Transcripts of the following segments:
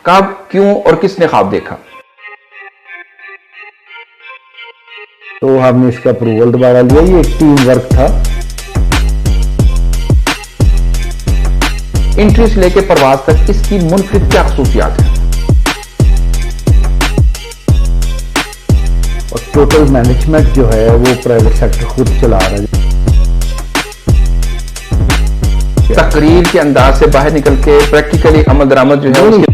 कब, क्यों और किसने ख्वाब देखा? तो हमने इसका अप्रूवल दोबारा लिया। ये एक टीम वर्क था। एंट्री से लेकर प्रवास तक इसकी मुनफरिद क्या खसूसियात हैं? और टोटल मैनेजमेंट जो है वो प्राइवेट सेक्टर खुद चला रहा है। तकरीर के अंदाज से बाहर निकल के प्रैक्टिकली अमल दरामद जो है उसके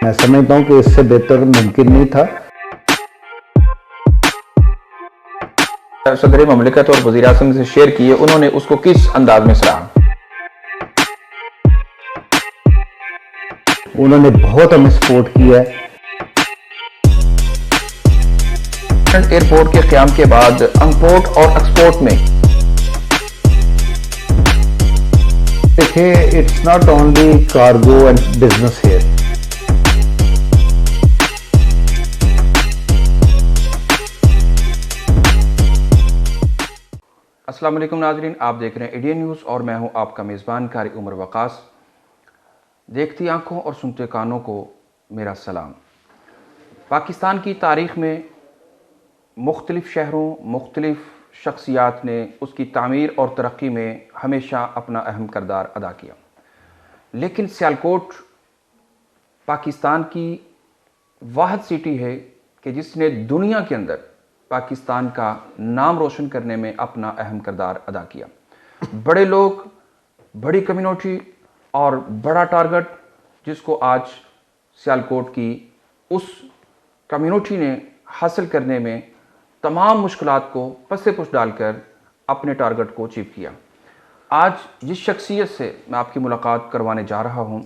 मैं समझता हूं कि इससे बेहतर मुमकिन नहीं था। सदर ममलिकत और वज़ीर आज़म से शेयर किए, उन्होंने उसको किस अंदाज में सराहा? उन्होंने बहुत हमें सपोर्ट किया है। एयरपोर्ट के क़याम के बाद इंपोर्ट और एक्सपोर्ट में देखिए, it's not only cargo and business here. अस्सलाम वालेकुम नाज़रीन, आप देख रहे हैं इंडियन न्यूज़ और मैं हूं आपका मेज़बान कारी उमर वकास। देखती आंखों और सुनते कानों को मेरा सलाम। पाकिस्तान की तारीख़ में मुख्तलिफ़ शहरों, मुख्तलिफ़ शख्सियात ने उसकी तामीर और तरक्की में हमेशा अपना अहम किरदार अदा किया, लेकिन सियालकोट पाकिस्तान की वाहिद सिटी है कि जिसने दुनिया के अंदर पाकिस्तान का नाम रोशन करने में अपना अहम किरदार अदा किया। बड़े लोग, बड़ी कम्युनिटी और बड़ा टारगेट जिसको आज सियालकोट की उस कम्युनिटी ने हासिल करने में तमाम मुश्किलात को पसे पुश डालकर अपने टारगेट को अचीव किया। आज जिस शख्सियत से मैं आपकी मुलाकात करवाने जा रहा हूँ,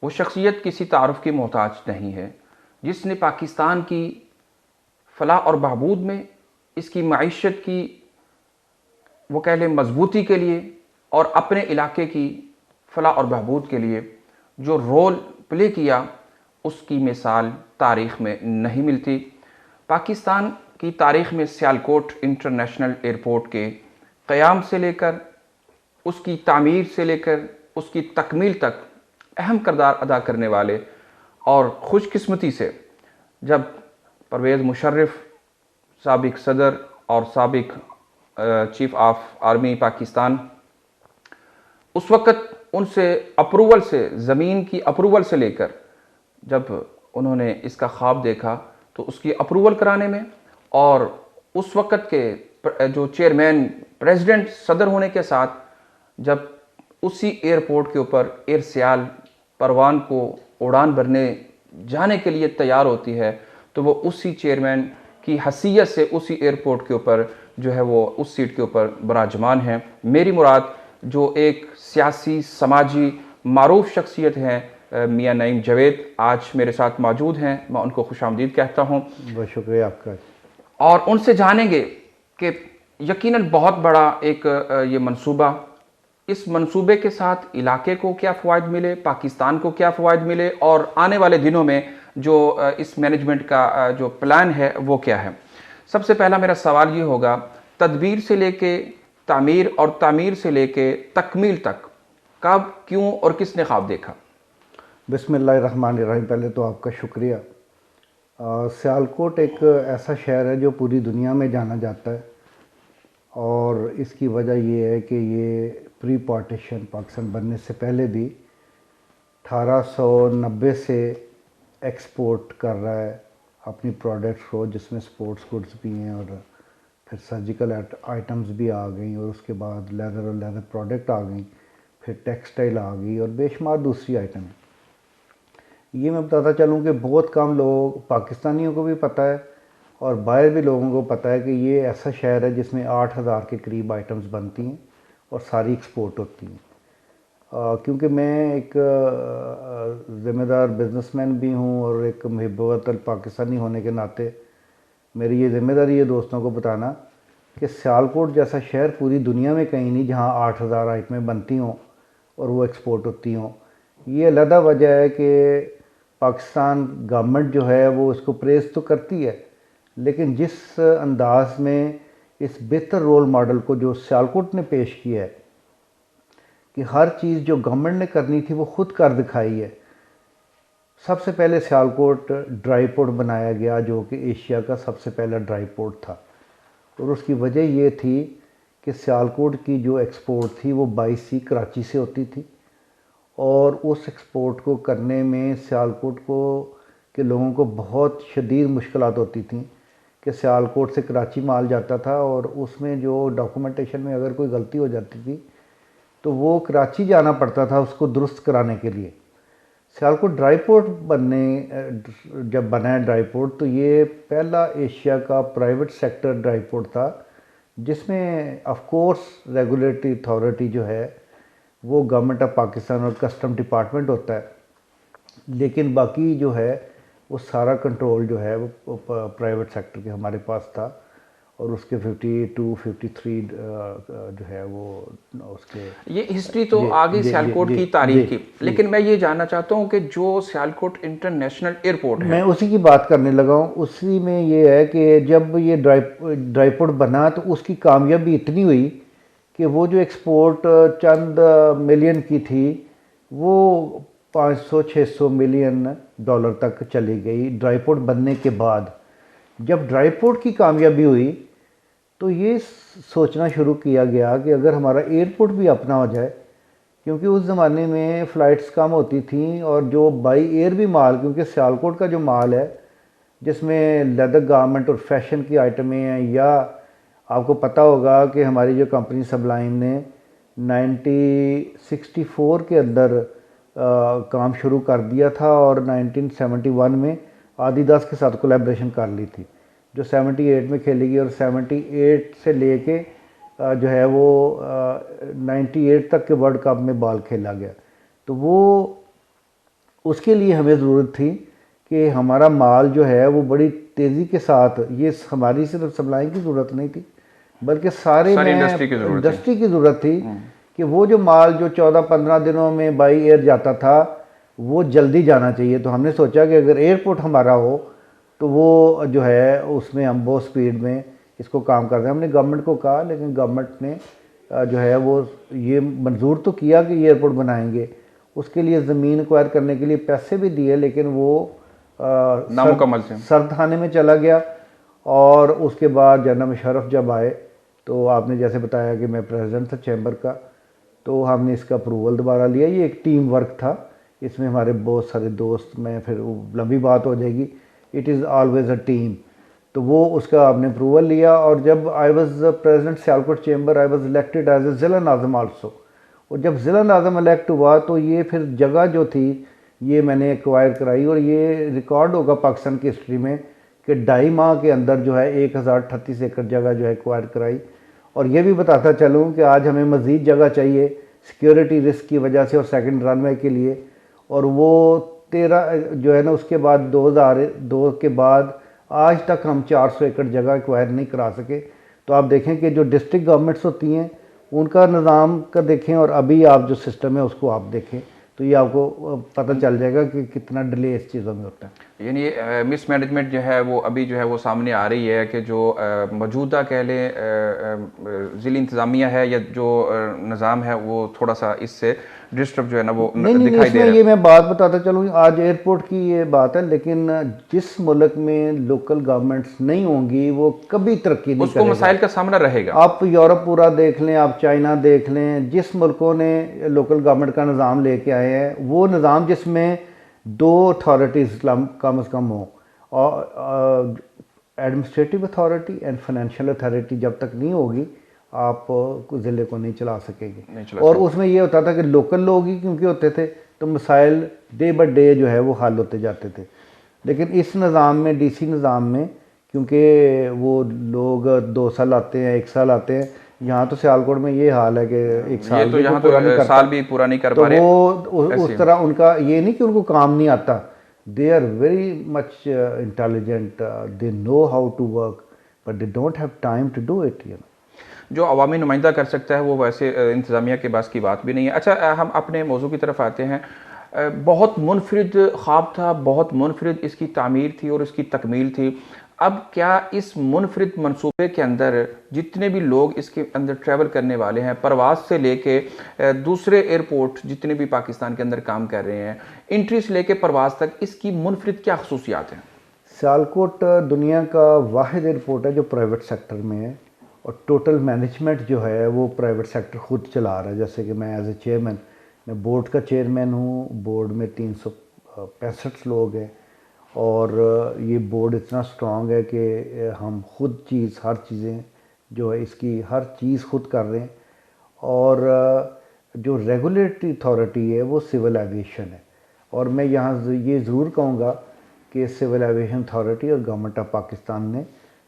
वो शख्सियत किसी तारुफ की मोहताज नहीं है, जिसने पाकिस्तान की फलाह और बहबूद में, इसकी माइशत की वो कह लें मजबूती के लिए और अपने इलाके की फलाह और बहबूद के लिए जो रोल प्ले किया, उसकी मिसाल तारीख़ में नहीं मिलती। पाकिस्तान की तारीख़ में सियालकोट इंटरनेशनल एयरपोर्ट के क़याम से लेकर, उसकी तामीर से लेकर उसकी तकमील तक अहम किरदार अदा करने वाले और खुशकिस्मती से जब परवेज़ मुशर्रफ साबिक सदर और साबिक चीफ ऑफ आर्मी पाकिस्तान, उस वक़्त उनसे अप्रूवल से, ज़मीन की अप्रूवल से लेकर जब उन्होंने इसका ख्वाब देखा तो उसकी अप्रूवल कराने में और उस वक़्त के जो चेयरमैन, प्रेसिडेंट, सदर होने के साथ जब उसी एयरपोर्ट के ऊपर एयर सियाल परवान को उड़ान भरने जाने के लिए तैयार होती है, तो वो उसी चेयरमैन की हैसियत से उसी एयरपोर्ट के ऊपर जो है वो उस सीट के ऊपर बराजमान हैं। मेरी मुराद जो एक सियासी, समाजी मारूफ शख्सियत हैं, मियाँ नईम जावेद, आज मेरे साथ मौजूद हैं। मैं उनको खुशामदीद कहता हूँ। बहुत शुक्रिया आपका। और उनसे जानेंगे कि यकीनन बहुत बड़ा एक ये मंसूबा, इस मंसूबे के साथ इलाके को क्या फ़वाइद मिले, पाकिस्तान को क्या फ़वाइद मिले और आने वाले दिनों में जो इस मैनेजमेंट का जो प्लान है वो क्या है। सबसे पहला मेरा सवाल ये होगा, तदबीर से लेके तामीर और तामीर से लेके तकमील तक कब, क्यों और किसने ख्वाब देखा? बिस्मिल्लाहिर्रहमानिर्रहीम। पहले तो आपका शुक्रिया। सियालकोट एक ऐसा शहर है जो पूरी दुनिया में जाना जाता है और इसकी वजह ये है कि ये प्री पार्टीशन पाकिस्तान बनने से पहले भी 1890 से एक्सपोर्ट कर रहा है अपनी प्रोडक्ट्स को, जिसमें स्पोर्ट्स गुड्स भी हैं और फिर सर्जिकल आइटम्स भी आ गई और उसके बाद लेदर और लेदर प्रोडक्ट आ गई, फिर टेक्सटाइल आ गई और बेशुमार दूसरी आइटम है। ये मैं बताता चलूँ कि बहुत कम लोग, पाकिस्तानियों को भी पता है और बाहर भी लोगों को पता है कि ये ऐसा शहर है जिसमें 8000 के करीब आइटम्स बनती हैं और सारी एक्सपोर्ट होती हैं। क्योंकि मैं एक ज़िम्मेदार बिजनेसमैन भी हूँ और एक मुहिब्बत पाकिस्तानी होने के नाते मेरी ये ज़िम्मेदारी है दोस्तों को बताना कि सियालकोट जैसा शहर पूरी दुनिया में कहीं नहीं जहाँ 8000 आइटमें बनती हों और वो एक्सपोर्ट होती हों। ये अलग वजह है कि पाकिस्तान गवर्नमेंट जो है वो इसको प्रेज़ तो करती है, लेकिन जिस अंदाज में इस बेहतर रोल मॉडल को जो सियालकोट ने पेश किया है, कि हर चीज़ जो गवर्नमेंट ने करनी थी वो खुद कर दिखाई है। सबसे पहले सियालकोट ड्राई पोर्ट बनाया गया जो कि एशिया का सबसे पहला ड्राई पोर्ट था, और उसकी वजह ये थी कि सियालकोट की जो एक्सपोर्ट थी वो 22 कराची से होती थी, और उस एक्सपोर्ट को करने में सियालकोट को के लोगों को बहुत शदीद मुश्किलात होती थी कि सियालकोट से कराची माल जाता था और उसमें जो डॉक्यूमेंटेशन में अगर कोई गलती हो जाती थी तो वो कराची जाना पड़ता था उसको दुरुस्त कराने के लिए। सियालकोट ड्राई पोर्ट जब बना है ड्राई पोर्ट, तो ये पहला एशिया का प्राइवेट सेक्टर ड्राई पोर्ट था जिसमें ऑफ कोर्स रेगुलेटरी अथॉरिटी जो है वो गवर्नमेंट ऑफ पाकिस्तान और कस्टम डिपार्टमेंट होता है, लेकिन बाकी जो है वो सारा कंट्रोल जो है वो प्राइवेट सेक्टर के हमारे पास था, और उसके 52, 53 जो है वो उसके ये हिस्ट्री तो आगे सियालकोट की तारीख की, लेकिन मैं ये जानना चाहता हूँ कि जो सियालकोट इंटरनेशनल एयरपोर्ट है, मैं उसी की बात करने लगा हूँ। उसी में ये है कि जब ये ड्राई पोर्ट बना तो उसकी कामयाबी इतनी हुई कि वो जो एक्सपोर्ट चंद मिलियन की थी वो 500-600 मिलियन डॉलर तक चली गई ड्राई पोर्ट बनने के बाद। जब ड्राई पोर्ट की कामयाबी हुई तो ये सोचना शुरू किया गया कि अगर हमारा एयरपोर्ट भी अपना हो जाए, क्योंकि उस ज़माने में फ़्लाइट्स कम होती थी और जो बाई एयर भी माल, क्योंकि सियालकोट का जो माल है जिसमें लेदर गारमेंट और फैशन की आइटमें हैं, या आपको पता होगा कि हमारी जो कंपनी सबलाइन ने 1964 के अंदर काम शुरू कर दिया था और 1971 में आदिदास के साथ कोलैबोरेशन कर ली थी जो 78 में खेलेगी, और 78 से लेके जो है वो 98 तक के वर्ल्ड कप में बॉल खेला गया। तो वो उसके लिए हमें ज़रूरत थी कि हमारा माल जो है वो बड़ी तेज़ी के साथ, ये हमारी सिर्फ सप्लाई की ज़रूरत नहीं थी बल्कि सारी इंडस्ट्री की ज़रूरत थी कि वो जो माल जो 14-15 दिनों में बाई एयर जाता था वो जल्दी जाना चाहिए। तो हमने सोचा कि अगर एयरपोर्ट हमारा हो तो वो जो है उसमें हम बहुत स्पीड में इसको काम कर रहे हैं। हमने गवर्नमेंट को कहा, लेकिन गवर्नमेंट ने जो है वो ये मंजूर तो किया कि एयरपोर्ट बनाएंगे, उसके लिए ज़मीन एक्वायर करने के लिए पैसे भी दिए, लेकिन वो नामुकम्मल सरखाने में चला गया। और उसके बाद जनरल मुशर्रफ जब आए तो आपने जैसे बताया कि मैं प्रेसिडेंट था चैम्बर का, तो हमने इसका अप्रूवल दोबारा लिया। ये एक टीम वर्क था, इसमें हमारे बहुत सारे दोस्त, मैं फिर लंबी बात हो जाएगी, it is always a team. तो वो उसका आपने अप्रूवल लिया, और जब I was president Sialkot chamber I was elected as a ज़िला नाज़िम आल्सो। और जब ज़िला नाज़िम इलेक्ट हुआ तो ये फिर जगह जो थी ये मैंने एक्वायर कराई, और ये रिकॉर्ड होगा पाकिस्तान की हिस्ट्री में कि 2.5 माह के अंदर जो है 1038 एकड़ जगह जो है एक्वायर कराई। और ये भी बताता चलूँ कि आज हमें मज़ीद जगह चाहिए सिक्योरिटी रिस्क की वजह से और सेकंड रनवे के लिए, और वो 13 जो है ना उसके बाद 2002 के बाद आज तक हम 400 एकड़ जगह एक्वायर नहीं करा सके। तो आप देखें कि जो डिस्ट्रिक्ट गवर्नमेंट्स होती हैं उनका निज़ाम का देखें और अभी आप जो सिस्टम है उसको आप देखें, तो ये आपको पता चल जाएगा कि कितना डिले इस चीज़ों में होता है। यानी मिस मैनेजमेंट जो है वो अभी जो है वो सामने आ रही है कि जो मौजूदा कह लें ज़िली इंतज़ामिया है या जो निज़ाम है वो थोड़ा सा इससे डिस्टर्ब जो है ना वो दिखाई दे रहा है। ये मैं बात बताता चलूँ, आज एयरपोर्ट की ये बात है, लेकिन जिस मुल्क में लोकल गवर्नमेंट्स नहीं होंगी वो कभी तरक्की नहीं उसको मसाइल का सामना रहेगा। आप यूरोप पूरा देख लें, आप चाइना देख लें, जिस मुल्कों ने लोकल गवर्नमेंट का निज़ाम लेके आए हैं वो निज़ाम जिसमें 2 अथॉरिटीज़ कम से कम हो, और administrative authority and financial authority जब तक नहीं होगी आप ज़िले को नहीं चला सकेंगे। और उसमें ये होता था कि लोकल लोग ही क्योंकि होते थे तो मसाइल डे बाय डे जो है वो हल होते जाते थे। लेकिन इस निज़ाम में, डीसी निज़ाम में, क्योंकि वो लोग 2 साल आते हैं, 1 साल आते हैं, यहाँ तो सियालकोट में ये हाल है कि 1 साल तो यहाँ तो साल भी पूरा नहीं कर पा रहे। तो वो उस तरह उनका ये नहीं कि उनको काम नहीं आता, they are very much intelligent, they know how to work but they don't have time to do it. जो अवामी नुमाइंदा कर सकता है वो वैसे इंतज़ामिया के पास की बात भी नहीं है। अच्छा, हम अपने मौजू की तरफ आते हैं। बहुत मुनफरिद ख्वाब था, बहुत मुनफरिद इसकी तामीर थी और इसकी तकमील थी। अब क्या इस मुनफरिद मंसूबे के अंदर जितने भी लोग इसके अंदर ट्रैवल करने वाले हैं, प्रवास से लेके दूसरे एयरपोर्ट जितने भी पाकिस्तान के अंदर काम कर रहे हैं, एंट्री से लेके प्रवास तक, इसकी मुनफरिद क्या खसूसियात हैं? सियालकोट दुनिया का वाहिद एयरपोर्ट है जो प्राइवेट सेक्टर में है, और टोटल मैनेजमेंट जो है वो प्राइवेट सेक्टर खुद चला रहा है। जैसे कि मैं एज ए चेयरमैन, मैं बोर्ड का चेयरमैन हूँ, बोर्ड में 365 लोग हैं, और ये बोर्ड इतना स्ट्रांग है कि हम खुद हर चीज़ें जो है इसकी हर चीज़ खुद कर रहे हैं। और जो रेगुलेटरी अथॉरिटी है वो सिविल एविएशन है, और मैं यहाँ ये ज़रूर कहूँगा कि सिविल एविएशन अथॉरिटी और गवर्नमेंट ऑफ पाकिस्तान ने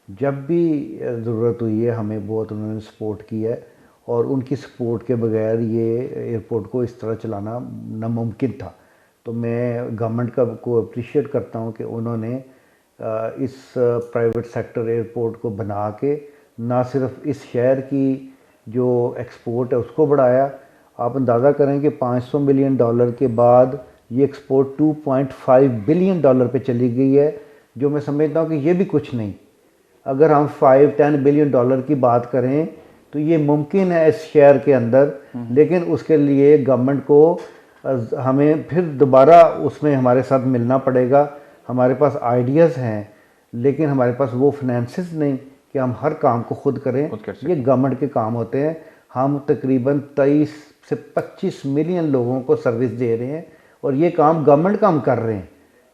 जब भी ज़रूरत हुई है हमें बहुत उन्होंने सपोर्ट की है, और उनकी सपोर्ट के बगैर ये एयरपोर्ट को इस तरह चलाना नामुमकिन था। तो मैं गवर्नमेंट को अप्रिशिएट करता हूँ कि उन्होंने इस प्राइवेट सेक्टर एयरपोर्ट को बना के ना सिर्फ इस शहर की जो एक्सपोर्ट है उसको बढ़ाया। आप अंदाज़ा करें कि $500 मिलियन के बाद ये एक्सपोर्ट $2.5 बिलियन पे चली गई है, जो मैं समझता हूँ कि ये भी कुछ नहीं। अगर हम 5-10 बिलियन की बात करें तो ये मुमकिन है इस शहर के अंदर, लेकिन उसके लिए गवर्नमेंट को हमें फिर दोबारा उसमें हमारे साथ मिलना पड़ेगा। हमारे पास आइडियाज़ हैं, लेकिन हमारे पास वो फाइनेंसेस नहीं कि हम हर काम को खुद करें। ये गवर्नमेंट के काम होते हैं। हम तकरीबन 23 से 25 मिलियन लोगों को सर्विस दे रहे हैं, और ये काम गवर्नमेंट काम कर रहे हैं।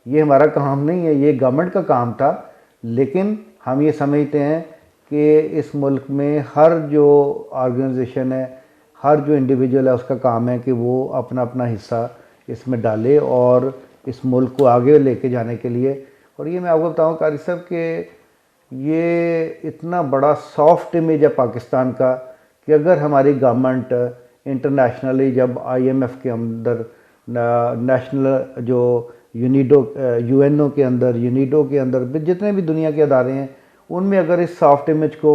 ये हमारा काम नहीं है, ये गवर्नमेंट का काम था। लेकिन हम ये समझते हैं कि इस मुल्क में हर जो ऑर्गेनाइजेशन है, हर जो इंडिविजुअल है, उसका काम है कि वो अपना अपना हिस्सा इसमें डाले और इस मुल्क को आगे लेके जाने के लिए। और ये मैं आपको बताऊँ कारी साहब कि ये इतना बड़ा सॉफ्ट इमेज है पाकिस्तान का कि अगर हमारी गवर्नमेंट इंटरनेशनली जब IMF के अंदर, नेशनल जो UNO के अंदर, यूनिडो के अंदर, जितने भी दुनिया के अदारे हैं, उनमें अगर इस सॉफ्ट इमेज को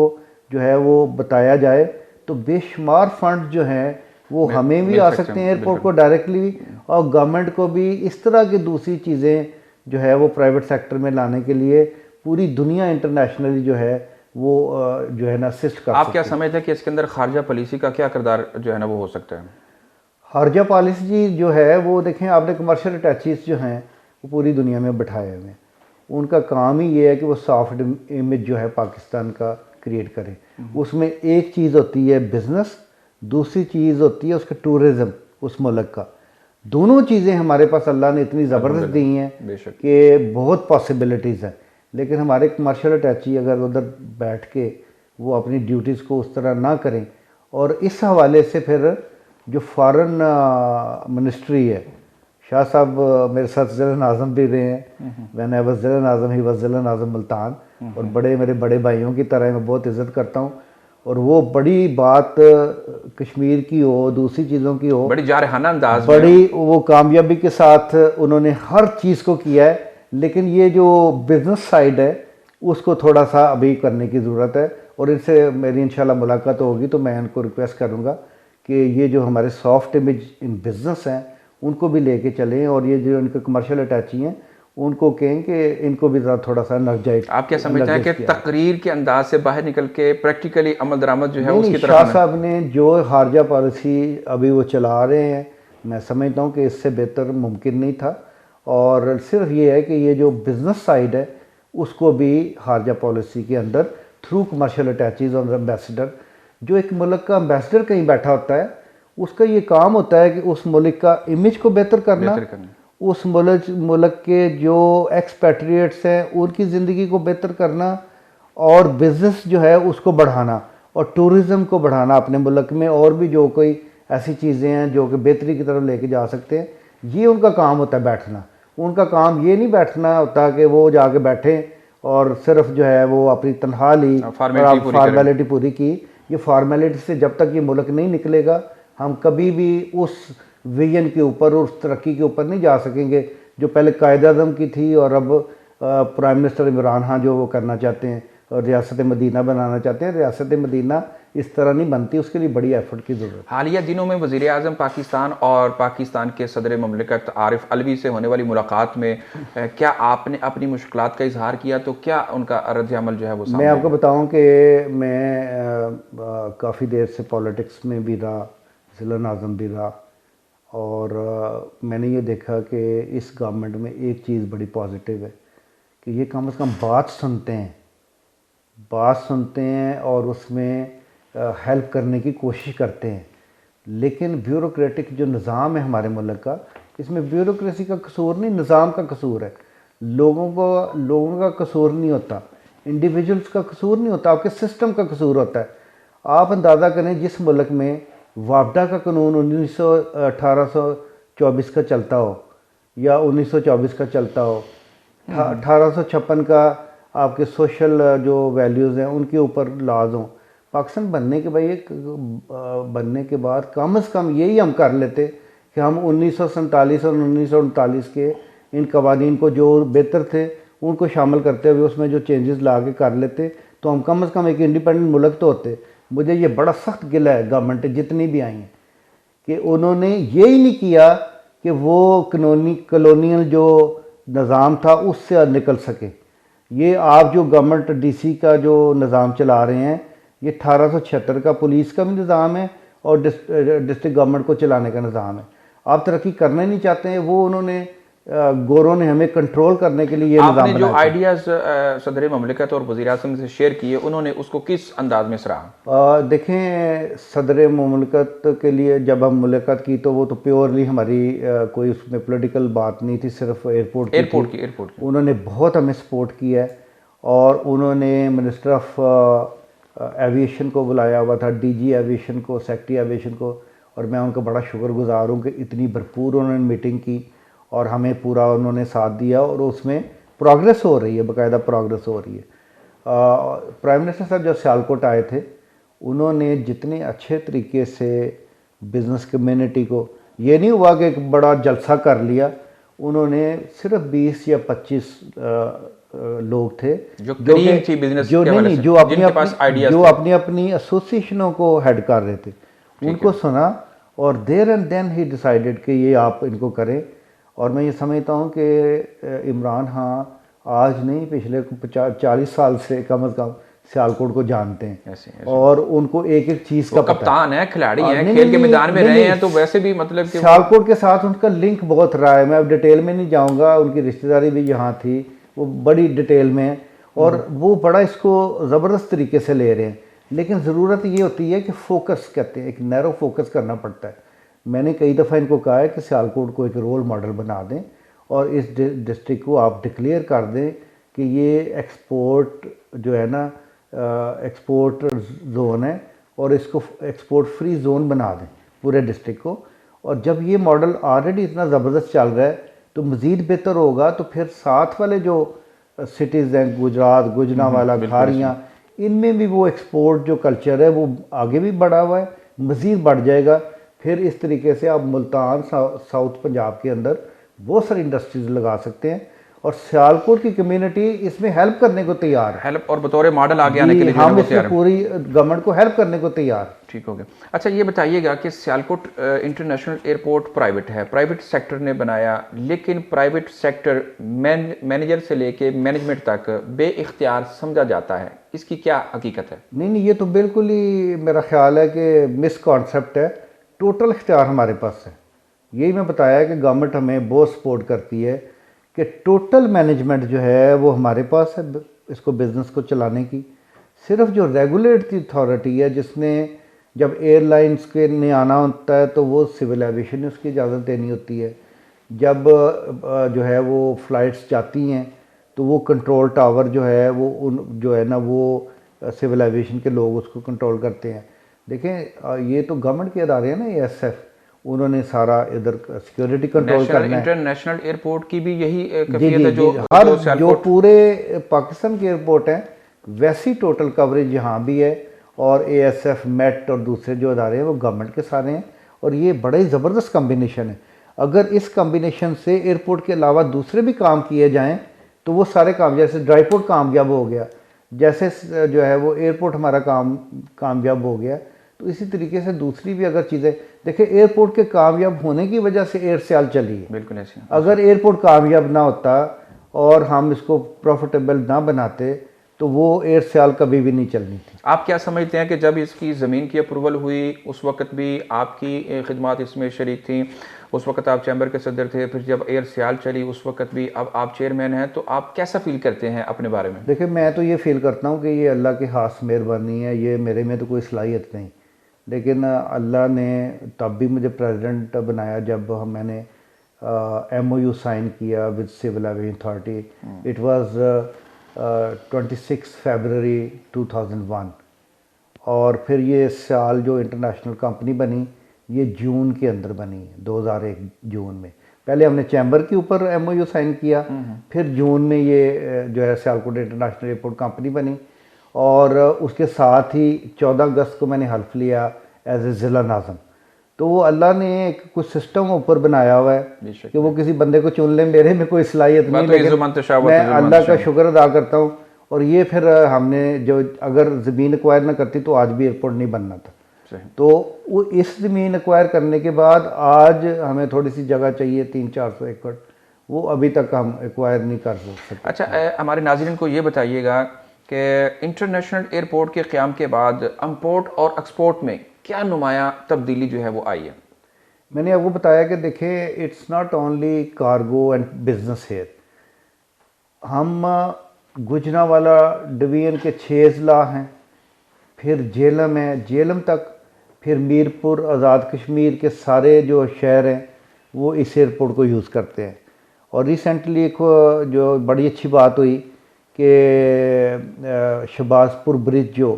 जो है वो बताया जाए तो बेशुमार फंड जो हैं वो हमें भी आ सकते हैं एयरपोर्ट को डायरेक्टली, और गवर्नमेंट को भी इस तरह की दूसरी चीज़ें जो है वो प्राइवेट सेक्टर में लाने के लिए पूरी दुनिया इंटरनेशनली जो है वो जो है ना असिस्ट कर सकती है। आप क्या समझते हैं कि इसके अंदर खारजा पॉलिसी का क्या किरदार जो है ना वो हो सकता है? खारजा पॉलिसी जो है वो देखें, आपने कमर्शियल अटैचीज जो हैं वो पूरी दुनिया में बैठाए हुए हैं। उनका काम ही ये है कि वो सॉफ्ट इमेज जो है पाकिस्तान का क्रिएट करें। उसमें एक चीज़ होती है बिज़नेस, दूसरी चीज़ होती है उसका टूरिज़्म उस मुल्क का। दोनों चीज़ें हमारे पास अल्लाह ने इतनी ज़बरदस्त दी हैं कि बहुत पॉसिबिलिटीज़ हैं। लेकिन हमारे कमर्शियल अटैची अगर उधर बैठ के वो अपनी ड्यूटीज़ को उस तरह ना करें, और इस हवाले से फिर जो फॉरेन मिनिस्ट्री है, शाह साहब मेरे साथ ज़िला नाज़म भी रहे हैं। व्हेन आई वाज ज़िला नाज़म, ही वाज ज़िला नाज़म मुल्तान, और मेरे बड़े भाइयों की तरह मैं बहुत इज़्ज़त करता हूँ। और वो बड़ी बात कश्मीर की हो, दूसरी चीज़ों की हो, बड़ी जारहाना अंदाज, बड़ी वो कामयाबी के साथ उन्होंने हर चीज़ को किया है। लेकिन ये जो बिज़नेस साइड है उसको थोड़ा सा अभी करने की ज़रूरत है, और इनसे मेरी इंशाल्लाह मुलाकात होगी तो मैं इनको रिक्वेस्ट करूँगा कि ये जो हमारे सॉफ्ट इमेज इन बिज़नेस हैं उनको भी लेके चलें, और ये जो इनके कमर्शियल अटैची हैं उनको कहें कि इनको भी थोड़ा सा एनर्जाइज। आप क्या समझते हैं कि तकरीर के अंदाज से बाहर निकल के प्रैक्टिकली अमल दरामद जो है उसकी तरफ? शाह साहब ने जो खारजा पॉलिसी अभी वो चला रहे हैं, मैं समझता हूँ कि इससे बेहतर मुमकिन नहीं था। और सिर्फ ये है कि ये जो बिज़नेस साइड है उसको भी खारजा पॉलिसी के अंदर थ्रू कमर्शियल अटैचीज़ और एम्बेसडर, जो एक मुल्क का एम्बेसडर कहीं बैठा होता है उसका ये काम होता है कि उस मुल्क का इमेज को बेहतर करना, उस मुल्क के जो एक्सपैट्रिएट्स हैं उनकी ज़िंदगी को बेहतर करना, और बिज़नेस जो है उसको बढ़ाना, और टूरिज़म को बढ़ाना अपने मुल्क में। और भी जो कोई ऐसी चीज़ें हैं जो कि बेहतरी की तरफ लेके जा सकते हैं, ये उनका काम होता है बैठना। उनका काम ये नहीं बैठना होता कि वो जाके बैठें और सिर्फ जो है वो अपनी तनख्वाह ली, फॉर्मेलिटी पूरी की। ये फॉर्मेलिटी से जब तक ये मुल्क नहीं निकलेगा हम कभी भी उस विजन के ऊपर, उस तरक्की के ऊपर नहीं जा सकेंगे जो पहले कायद-ए-आज़म की थी और अब प्राइम मिनिस्टर इमरान खान जो वो करना चाहते हैं। और रियासत मदीना बनाना चाहते हैं। रियासत मदीना इस तरह नहीं बनती, उसके लिए बड़ी एफर्ट की ज़रूरत है। हालिया दिनों में वज़ीर आज़म पाकिस्तान और पाकिस्तान के सदर ममलिकत आरिफ अलवी से होने वाली मुलाकात में क्या आपने अपनी मुश्किलात का इजहार किया, तो क्या उनका रद्द-ए-अमल जो है वो मैं सामने आपको आया? बताऊं कि मैं काफ़ी देर से पॉलिटिक्स में भी रहा, ज़िला नाज़म भी रहा, और मैंने ये देखा कि इस गवर्नमेंट में एक चीज़ बड़ी पॉजिटिव है कि ये कम से कम बात सुनते हैं और उसमें हेल्प करने की कोशिश करते हैं। लेकिन ब्यूरोक्रेटिक जो निज़ाम है हमारे मुल्क का, इसमें ब्यूरोक्रेसी का कसूर नहीं, निज़ाम का कसूर है। लोगों का कसूर नहीं होता, इंडिविजुअल्स का कसूर नहीं होता, आपके सिस्टम का कसूर होता है। आप अंदाज़ा करें, जिस मुल्क में वापडा का कानून 1824 का चलता हो या 1924 का चलता हो, 1856 का आपके सोशल जो वैल्यूज़ हैं उनके ऊपर लाज हों, पाकिस्तान बनने के बाद कम से कम यही हम कर लेते कि हम 1947 और 1939 के इन कवानीन को जो बेहतर थे उनको शामिल करते हुए उसमें जो चेंजेस ला के कर लेते, तो हम कम से कम एक इंडिपेंडेंट मुल्क तो होते। मुझे ये बड़ा सख्त गिला है गवर्नमेंट जितनी भी आई हैं कि उन्होंने यही नहीं किया कि वो कॉलोनियल जो निज़ाम था उससे निकल सके। ये आप जो गवर्नमेंट डीसी का जो निज़ाम चला रहे हैं, ये 1876 का पुलिस का भी निज़ाम है और डिस्ट्रिक्ट गवर्नमेंट को चलाने का निज़ाम है। आप तरक्की करना नहीं चाहते हैं, वो उन्होंने गोरों ने हमें कंट्रोल करने के लिए ये निज़ाम आपने जो बनाया। आइडियाज़ सदर ममलिकत और वज़ीर आज़म से शेयर किए, उन्होंने उसको किस अंदाज में सराहा? देखें, सदर ममलिकत के लिए जब हम मुलाकात की तो वो तो प्योरली हमारी कोई उसमें पॉलिटिकल बात नहीं थी, सिर्फ एयरपोर्ट की। उन्होंने बहुत हमें सपोर्ट किया है और उन्होंने मिनिस्टर ऑफ एविएशन को बुलाया हुआ था, डीजी एविएशन को, सेक्रेटरी एविएशन को, और मैं उनका बड़ा शुक्रगुजार हूँ कि इतनी भरपूर उन्होंने मीटिंग की और हमें पूरा उन्होंने साथ दिया और उसमें प्रोग्रेस हो रही है, बाकायदा प्रोग्रेस हो रही है। प्राइम मिनिस्टर साहब जब सियालकोट आए थे, उन्होंने जितने अच्छे तरीके से बिज़नेस कम्युनिटी को, ये नहीं हुआ कि एक बड़ा जलसा कर लिया, उन्होंने सिर्फ 20 या 25 लोग थे जो करीम थी बिजनेस के हवाले से, जो अपनी अपनी एसोसिएशनों को हेड कर रहे थे, उनको सुना और there and then he decided कि ये आप इनको करें। और मैं ये समझता हूँ कि इमरान हाँ आज नहीं, पिछले 40 साल से कम सियालकोट को जानते हैं ऐसे। और उनको एक एक चीज़ का कप्तान है, खिलाड़ी हैं, खेल के मैदान में रहे हैं, तो वैसे भी मतलब कि सियालकोट के साथ उनका लिंक बहुत रहा है। मैं अब डिटेल में नहीं जाऊँगा, उनकी रिश्तेदारी भी यहाँ थी, वो बड़ी डिटेल में है और वो बड़ा इसको ज़बरदस्त तरीके से ले रहे हैं। लेकिन ज़रूरत ये होती है कि फोकस, कहते हैं, एक नैरो फोकस करना पड़ता है। मैंने कई दफ़ा इनको कहा है कि सियालकोट को एक रोल मॉडल बना दें और इस डिस्ट्रिक्ट को आप डिक्लेयर कर दें कि ये एक्सपोर्ट जो है ना, एक्सपोर्ट जोन है और इसको एक्सपोर्ट फ्री जोन बना दें पूरे डिस्ट्रिक्ट को। और जब ये मॉडल ऑलरेडी इतना ज़बरदस्त चल रहा है तो मज़ीद बेहतर होगा। तो फिर साथ वाले जो सिटीज़ हैं, गुजरात, गुजरांवाला, खारियाँ, इनमें भी वो एक्सपोर्ट जो कल्चर है वो आगे भी बढ़ा हुआ है, मज़ीद बढ़ जाएगा। फिर इस तरीके से आप मुल्तान, साउथ पंजाब के अंदर बहुत सारी इंडस्ट्रीज लगा सकते हैं और सियालकोट की कम्युनिटी इसमें हेल्प करने को तैयार है, हेल्प और बतौर मॉडल आगे आने के लिए हम इसमें पूरी गवर्नमेंट को हेल्प करने को तैयार। ठीक हो गया। अच्छा, ये बताइएगा कि सियालकोट इंटरनेशनल एयरपोर्ट प्राइवेट है, प्राइवेट सेक्टर ने बनाया, लेकिन प्राइवेट सेक्टर मैनेजर से लेके मैनेजमेंट तक बेइख्तियार समझा जाता है, इसकी क्या हकीकत है? नहीं, ये तो बिल्कुल ही मेरा ख्याल है कि मिसकॉन्सेप्ट है। टोटल इख्तियार हमारे पास है। यही मैं बताया कि गवर्नमेंट हमें बहुत सपोर्ट करती है कि टोटल मैनेजमेंट जो है वो हमारे पास है इसको बिज़नेस को चलाने की। सिर्फ जो रेगुलेटरी अथॉरिटी है, जिसने जब एयरलाइंस के ने आना होता है तो वो सिविल एविएशन ने उसकी इजाज़त देनी होती है। जब जो है वो फ़्लाइट्स जाती हैं तो वो कंट्रोल टावर जो है वो जो है ना वो सिविल एविएशन के लोग उसको कंट्रोल करते हैं। देखें, ये तो गवर्नमेंट के अदारे हैं ना, ये SF, उन्होंने सारा इधर सिक्योरिटी कंट्रोल करना है। इंटरनेशनल एयरपोर्ट की भी यही कफियत है, जो पूरे पाकिस्तान के एयरपोर्ट हैं वैसी टोटल कवरेज यहाँ भी है और ASF, MET और दूसरे जो अदारे हैं वो गवर्नमेंट के सारे हैं और ये बड़ा ही ज़बरदस्त कम्बिनेशन है। अगर इस कम्बिनेशन से एयरपोर्ट के अलावा दूसरे भी काम किए जाएँ तो वो सारे काम, जैसे ड्राईपोर्ट कामयाब हो गया, जैसे जो है वो एयरपोर्ट हमारा कामयाब हो गया, तो इसी तरीके से दूसरी भी अगर चीज़ें देखिए, एयरपोर्ट के कामयाब होने की वजह से एयर सैल चली है। बिल्कुल ऐसे। अगर एयरपोर्ट कामयाब ना होता और हम इसको प्रॉफिटेबल ना बनाते तो वो एयर सैल कभी भी नहीं चलनी थी। आप क्या समझते हैं कि जब इसकी ज़मीन की अप्रूवल हुई उस वक्त भी आपकी खिदमात इसमें शरीक थी, उस वक्त आप चैम्बर के सदर थे, फिर जब एयर सयाल चली उस वक्त भी, अब आप चेयरमैन हैं, तो आप कैसा फील करते हैं अपने बारे में? देखिए, मैं तो ये फील करता हूँ कि ये अल्लाह की खास मेहरबानी है, ये मेरे में तो कोई सलाहियत नहीं, लेकिन अल्लाह ने तब भी मुझे प्रेसिडेंट बनाया जब मैंने MOU साइन किया with civil aviation authority. It was 26 February 2001, और फिर ये साल जो इंटरनेशनल कंपनी बनी ये जून के अंदर बनी है, 2001 जून में। पहले हमने चैम्बर के ऊपर MOU साइन किया, फिर जून में ये जो है सियालकोट इंटरनेशनल एयरपोर्ट कंपनी बनी, और उसके साथ ही 14 अगस्त को मैंने हल्फ लिया एज ए ज़िला नाज़िम। तो वो अल्लाह ने एक कुछ सिस्टम ऊपर बनाया हुआ है कि वो किसी बंदे को चुन ले, मेरे में कोई सलाहियत नहीं, लेकिन मैं अल्लाह का शुक्र अदा करता हूँ। और ये फिर हमने जो अगर ज़मीन एक्वायर ना करती तो आज भी एयरपोर्ट नहीं बनना था। तो वो इस ज़मीन एक्वायर करने के बाद आज हमें थोड़ी सी जगह चाहिए, 300-400 एकड़, वो अभी तक हम एक्वायर नहीं कर सकते। अच्छा, हमारे नाज़रीन को ये बताइएगा कि इंटरनेशनल एयरपोर्ट के क़याम के बाद इम्पोर्ट और एक्सपोर्ट में क्या नुमाया तब्दीली जो है वो आई है? मैंने आपको बताया कि देखिए, it's not only cargo and business here. हम गुजरांवाला डिवीजन के 6 अजला हैं, फिर जेलम है, जेलम तक, फिर मीरपुर, आज़ाद कश्मीर के सारे जो शहर हैं वो इस एयरपोर्ट को यूज़ करते हैं। और रिसेंटली एक जो बड़ी अच्छी बात हुई कि शहबाजपुर ब्रिज जो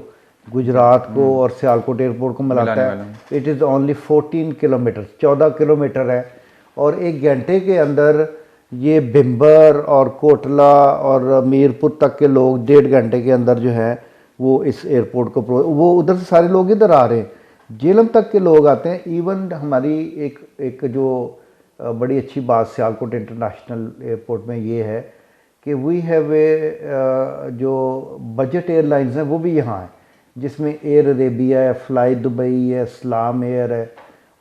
गुजरात को और सियालकोट एयरपोर्ट को मिलाता है, it is only 14 kilometre, 14 kilometre है, और 1 घंटे के अंदर ये बिम्बर और कोटला और मीरपुर तक के लोग 1.5 घंटे के अंदर जो है वो इस एयरपोर्ट को वो उधर से सारे लोग इधर आ रहे हैं, जेलम तक के लोग आते हैं। इवन हमारी एक जो बड़ी अच्छी बात सियालकोट इंटरनेशनल एयरपोर्ट में ये है कि वी हैव जो बजट एयरलाइंस हैं वो भी यहाँ हैं, जिसमें एयर अरेबिया है, फ्लाई दुबई है, सलाम एयर है,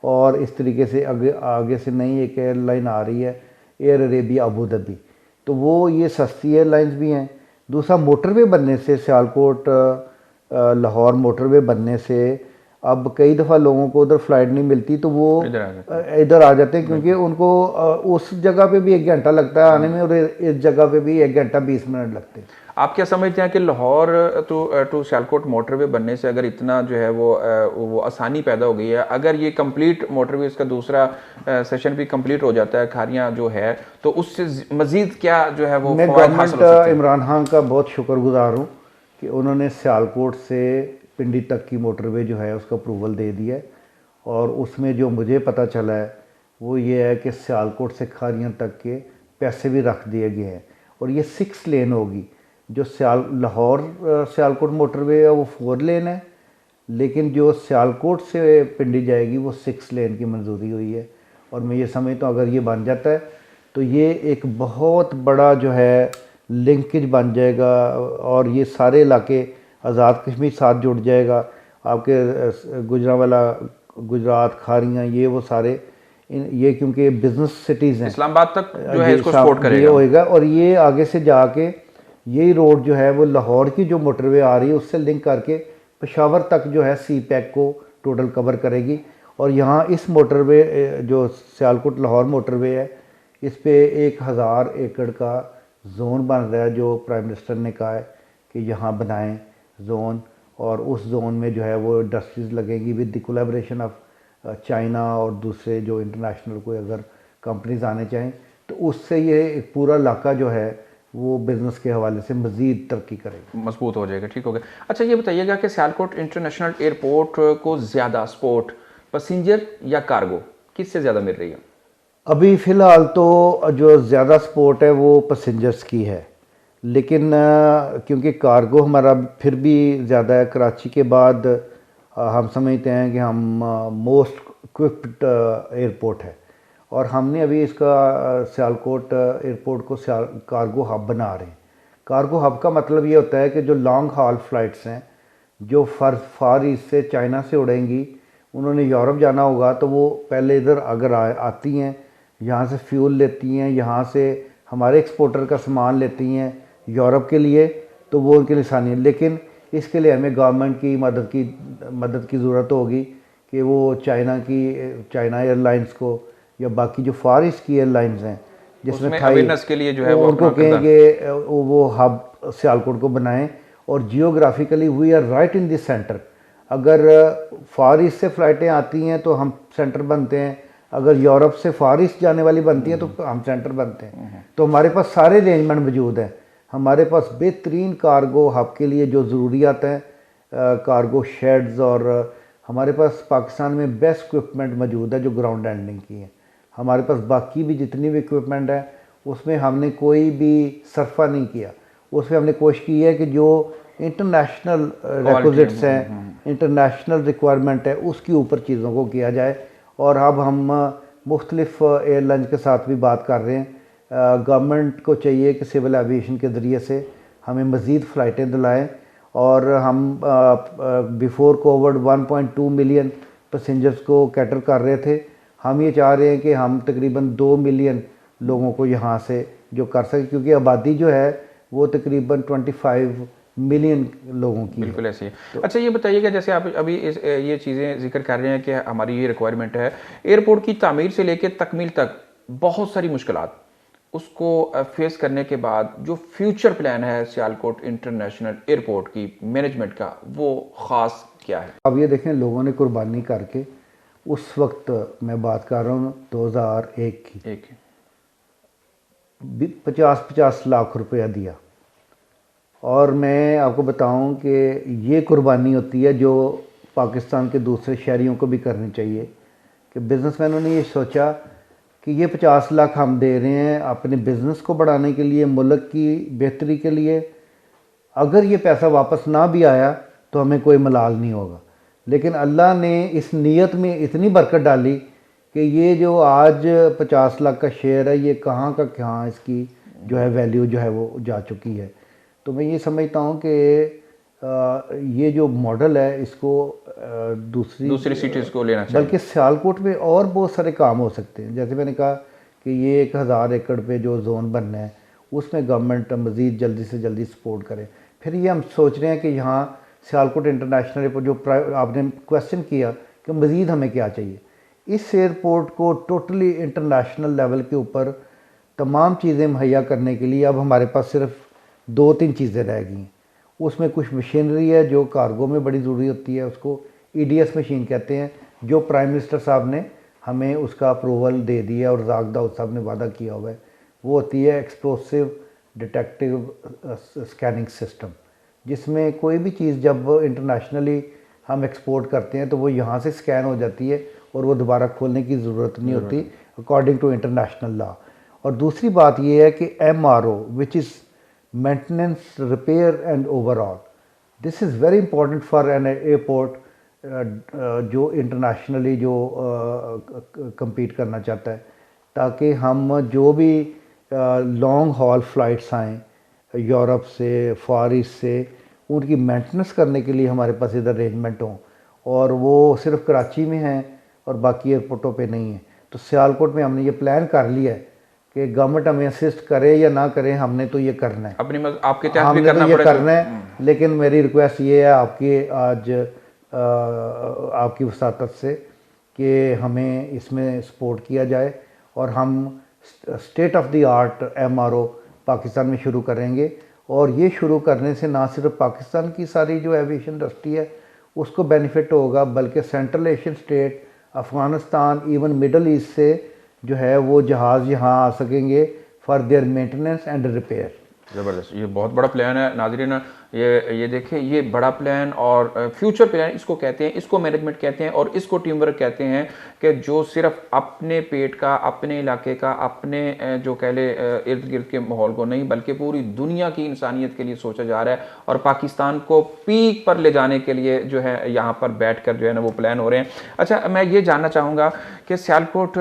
और इस तरीके से आगे से नई एक एयरलाइन आ रही है, एयर अरेबिया अबू धाबी। तो वो ये सस्ती एयरलाइंस भी हैं। दूसरा, मोटरवे बनने से, सियालकोट लाहौर मोटरवे बनने से अब कई दफ़ा लोगों को उधर फ़्लाइट नहीं मिलती तो वो इधर आ जाते हैं, क्योंकि उनको उस जगह पे भी 1 घंटा लगता है आने में, और इस जगह पे भी 1 घंटा 20 मिनट लगते हैं। आप क्या समझते हैं कि लाहौर टू सियालकोट मोटरवे बनने से अगर इतना जो है वो आसानी पैदा हो गई है, अगर ये कंप्लीट मोटरवे इसका दूसरा सेशन भी कंप्लीट हो जाता है, खारियाँ जो है, तो उससे मज़ीद क्या जो है वो मैं गवर्नमेंट इमरान खान का बहुत शुक्रगुजार हूँ कि उन्होंने सियालकोट से पिंडी तक की मोटरवे जो है उसका अप्रूवल दे दिया है। और उसमें जो मुझे पता चला है वो ये है कि सियालकोट से खारियाँ तक के पैसे भी रख दिए गए हैं, और ये 6 लेन होगी। जो लाहौर सियालकोट मोटरवे है वो 4 लेन है, लेकिन जो सियालकोट से पिंडी जाएगी वो 6 लेन की मंजूरी हुई है। और मैं ये समझता हूँ अगर ये बन जाता है तो ये एक बहुत बड़ा जो है लिंकेज बन जाएगा, और ये सारे इलाके आज़ाद कश्मीर साथ जुड़ जाएगा। आपके गुजरांवाला, गुजरात, खारियाँ, ये वो सारे ये क्योंकि बिजनेस सिटीज़ हैं, इस्लामाबाद तक जो है इसको सपोर्ट करेगा, ये होएगा। और ये आगे से जाके यही रोड जो है वो लाहौर की जो मोटरवे आ रही है उससे लिंक करके पेशावर तक जो है CPEC को टोटल कवर करेगी। और यहाँ इस मोटरवे जो सियालकोट लाहौर मोटरवे है, इस पे 1000 एकड़ का जोन बन रहा है, जो प्राइम मिनिस्टर ने कहा है कि यहाँ बनाएं जोन, और उस जोन में जो है वो इंडस्ट्रीज़ लगेंगी with the collaboration of China और दूसरे जो इंटरनेशनल कोई अगर कंपनीज आने चाहें, तो उससे ये एक पूरा इलाका जो है वो बिज़नेस के हवाले से मज़ीद तरक्की करेगा, मजबूत हो जाएगा। ठीक हो गया। अच्छा, ये बताइएगा कि सियालकोट इंटरनेशनल एयरपोर्ट को ज़्यादा सपोर्ट पैसेंजर या कार्गो किससे ज़्यादा मिल रही है? अभी फ़िलहाल तो जो ज़्यादा सपोर्ट है वो पैसेंजर्स की है, लेकिन क्योंकि कार्गो हमारा फिर भी ज़्यादा है, कराची के बाद हम समझते हैं कि हम मोस्ट इक्विप्ड एयरपोर्ट है, और हमने अभी इसका सियालकोट एयरपोर्ट को कार्गो हब बना रहे हैं। कार्गो हब का मतलब ये होता है कि जो लॉन्ग हॉल फ्लाइट्स हैं जो फार ईस्ट से चाइना से उड़ेंगी, उन्होंने यूरोप जाना होगा तो वो पहले इधर अगर आती हैं, यहाँ से फ्यूल लेती हैं, यहाँ से हमारे एक्सपोर्टर का सामान लेती हैं यूरोप के लिए, तो वो उनकी निशानी है। लेकिन इसके लिए हमें गवर्नमेंट की मदद की ज़रूरत होगी कि वो चाइना एयरलाइंस को या बाकी जो फार ईस्ट की एयरलाइंस हैं जिसमें अवेयरनेस के लिए जो है वो उनको कहेंगे वो हब सियालकोट को बनाएं। और geographically we are right in this centre. अगर फार ईस्ट से फ़्लाइटें आती हैं तो हम सेंटर बनते हैं, अगर यूरोप से फार ईस्ट जाने वाली बनती हैं तो हम सेंटर बनते हैं। तो हमारे पास सारे अरेंजमेंट मौजूद हैं। हमारे पास बेहतरीन कार्गो हब के लिए जो ज़रूरियात हैं, कार्गो शेड्स, और हमारे पास पाकिस्तान में बेस्ट इक्विपमेंट मौजूद है जो ग्राउंड हैंडलिंग की है। हमारे पास बाकी भी जितनी भी इक्विपमेंट है उसमें हमने कोई भी सरफा नहीं किया। उसमें हमने कोशिश की है कि जो इंटरनेशनल रिक्विजिट्स हैं, इंटरनेशनल रिक्वायरमेंट है, उसके ऊपर चीज़ों को किया जाए। और अब हम मुख्तलिफ एयरलाइंस के साथ भी बात कर रहे हैं। गवर्नमेंट को चाहिए कि सिविल एविएशन के ज़रिए से हमें मज़ीद फ़्लाइटें दिलाएँ। और हम बिफ़ोर कोविड 1.2 मिलियन पैसेंजर्स को कैटर कर रहे थे। हम ये चाह रहे हैं कि हम तकरीबन 2 मिलियन लोगों को यहाँ से जो कर सकें, क्योंकि आबादी जो है वो तकरीबन 25 मिलियन लोगों की। बिल्कुल ऐसी है। तो अच्छा ये बताइएगा, जैसे आप अभी ये चीज़ें जिक्र कर रहे हैं कि हमारी ये रिक्वायरमेंट है, एयरपोर्ट की तामीर से लेकर तकमील तक बहुत सारी मुश्किलात, उसको फेस करने के बाद जो फ्यूचर प्लान है सियालकोट इंटरनेशनल एयरपोर्ट की मैनेजमेंट का, वो ख़ास क्या है? अब ये देखें, लोगों ने कुर्बानी करके, उस वक्त मैं बात कर रहा हूँ 2001 की, 50-50 लाख रुपया दिया। और मैं आपको बताऊं कि ये कुर्बानी होती है जो पाकिस्तान के दूसरे शहरियों को भी करनी चाहिए कि बिज़नेसमैनों ने ये सोचा कि ये 50 लाख हम दे रहे हैं अपने बिज़नेस को बढ़ाने के लिए, मुल्क की बेहतरी के लिए। अगर ये पैसा वापस ना भी आया तो हमें कोई मलाल नहीं होगा। लेकिन अल्लाह ने इस नीयत में इतनी बरकत डाली कि ये जो आज 50 लाख का शेयर है, ये कहाँ का कहाँ इसकी जो है वैल्यू जो है वो जा चुकी है। तो मैं ये समझता हूँ कि ये जो मॉडल है इसको दूसरी सिटीज़ को लेना चाहिए। बल्कि सियालकोट में और बहुत सारे काम हो सकते हैं। जैसे मैंने कहा कि ये 1000 एकड़ पे जो जोन बनना है उसमें गवर्नमेंट मज़ीद जल्दी से जल्दी सपोर्ट करे। फिर ये हम सोच रहे हैं कि यहाँ सियालकोट इंटरनेशनल एयरपोर्ट, जो आपने क्वेश्चन किया कि मज़ीद हमें क्या चाहिए, इस एयरपोर्ट को टोटली इंटरनेशनल लेवल के ऊपर तमाम चीज़ें मुहैया करने के लिए अब हमारे पास सिर्फ 2-3 चीज़ें रह गई हैं। उसमें कुछ मशीनरी है जो कार्गो में बड़ी ज़रूरी होती है, उसको EDS मशीन कहते हैं, जो प्राइम मिनिस्टर साहब ने हमें उसका अप्रूवल दे दिया और रज़ाक दाऊद साहब ने वादा किया हुआ है। वो होती है एक्सप्लोसिव डिटेक्टिव स्कैनिंग सिस्टम, जिसमें कोई भी चीज़ जब इंटरनेशनली हम एक्सपोर्ट करते हैं तो वो यहाँ से स्कैन हो जाती है और वो दोबारा खोलने की ज़रूरत नहीं होती अकॉर्डिंग टू इंटरनेशनल लॉ। और दूसरी बात ये है कि MRO which is maintenance, repair and overall, this is very important for an airport जो इंटरनेशनली जो compete करना चाहता है, ताकि हम जो भी लॉन्ग हॉल फ्लाइट्स आएँ यूरोप से, फार ईस्ट से, उनकी मेंटेनेंस करने के लिए हमारे पास इधर अरेंजमेंट हों। और वो सिर्फ कराची में हैं और बाकी एयरपोर्टों पे नहीं है। तो सियालकोट में हमने ये प्लान कर लिया है कि गवर्नमेंट हमें असिस्ट करे या ना करे, हमने तो ये करना है, आपके तहत हमने भी करना तो ये पड़ेगा। करना है। लेकिन मेरी रिक्वेस्ट ये है आपकी आज आपकी वसातत से कि हमें इसमें सपोर्ट किया जाए और हम state of the art MRO Pakistan में शुरू करेंगे। और ये शुरू करने से ना सिर्फ पाकिस्तान की सारी जो एविएशन इंडस्ट्री है उसको बेनिफिट होगा, बल्कि central Asian state, Afghanistan, even middle east से जो है वो जहाज़ यहाँ आ सकेंगे for their maintenance and repair. ज़बरदस्त, ये बहुत बड़ा प्लान है नाज़रीन। ये देखें, ये बड़ा प्लान और फ्यूचर प्लान इसको कहते हैं, इसको मैनेजमेंट कहते हैं और इसको टीम वर्क कहते हैं कि जो सिर्फ अपने पेट का, अपने इलाके का, अपने जो कह ले इर्द गिर्द के माहौल को नहीं, बल्कि पूरी दुनिया की इंसानियत के लिए सोचा जा रहा है और पाकिस्तान को पीक पर ले जाने के लिए जो है यहाँ पर बैठ कर जो है ना वो प्लान हो रहे हैं। अच्छा, मैं ये जानना चाहूँगा कि सियालकोट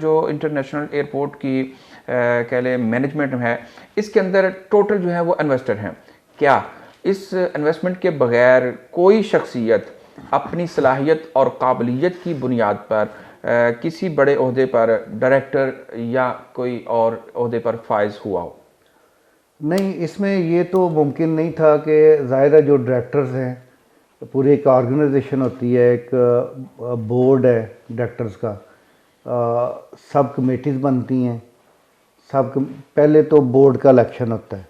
जो इंटरनेशनल एयरपोर्ट की कह लें मैनेजमेंट है, इसके अंदर टोटल जो है वो इन्वेस्टर हैं, क्या इस इन्वेस्टमेंट के बगैर कोई शख्सियत अपनी सलाहियत और काबिलियत की बुनियाद पर किसी बड़े ओहदे पर डायरेक्टर या कोई और ओहदे पर फायज हुआ हो? नहीं, इसमें ये तो मुमकिन नहीं था कि ज़ाहिर है जो डायरेक्टर्स हैं, पूरी एक ऑर्गेनाइजेशन होती है, एक बोर्ड है डायरेक्टर्स का, सब कमेटीज़ बनती हैं, पहले तो बोर्ड का इलेक्शन होता है,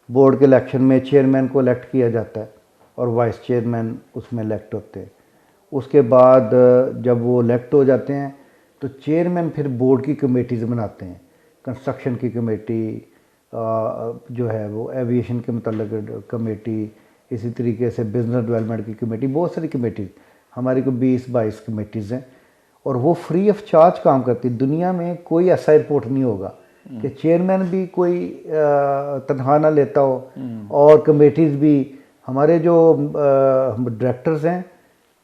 बोर्ड के इलेक्शन में चेयरमैन को इलेक्ट किया जाता है और वाइस चेयरमैन उसमें इलेक्ट होते हैं। उसके बाद जब वो इलेक्ट हो जाते हैं तो चेयरमैन फिर बोर्ड की कमेटीज़ बनाते हैं, कंस्ट्रक्शन की कमेटी जो है वो एविएशन के मतलब कमेटी, इसी तरीके से बिज़नेस डेवलपमेंट की कमेटी, बहुत सारी कमेटीज़, हमारी को 20-22 कमेटीज़ हैं और वो फ्री ऑफ चार्ज काम करती। दुनिया में कोई ऐसा एयरपोर्ट नहीं होगा कि चेयरमैन भी कोई तनख्वाह ना लेता हो और कमेटीज़ भी, हमारे जो डायरेक्टर्स हैं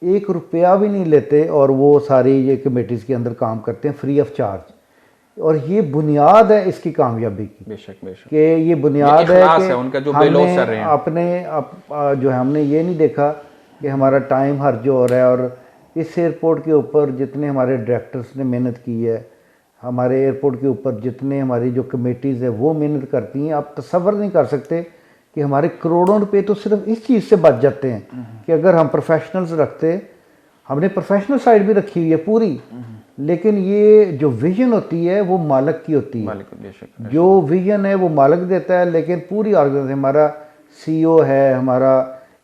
1 रुपया भी नहीं लेते और वो सारी ये कमेटीज़ के अंदर काम करते हैं फ्री ऑफ चार्ज। और ये बुनियाद है इसकी कामयाबी की, बेशक बेशक, कि ये बुनियाद है कि उनका जो बेलौस कर रहे हैं। अपने जो है हमने ये नहीं देखा कि हमारा टाइम हर्ज हो रहा है, और इस एयरपोर्ट के ऊपर जितने हमारे डायरेक्टर्स ने मेहनत की है, हमारे एयरपोर्ट के ऊपर जितने हमारी जो कमेटीज़ है वो मेहनत करती हैं, आप तसव्वुर नहीं कर सकते कि हमारे करोड़ों रुपए तो सिर्फ इस चीज़ से बच जाते हैं कि अगर हम प्रोफेशनल्स रखते, हमने प्रोफेशनल साइड भी रखी हुई है पूरी, लेकिन ये जो विजन होती है वो मालिक की होती है, जो विजन है वो मालिक देता है, लेकिन पूरी ऑर्गेनाइजेशन, हमारा सीईओ है, हमारा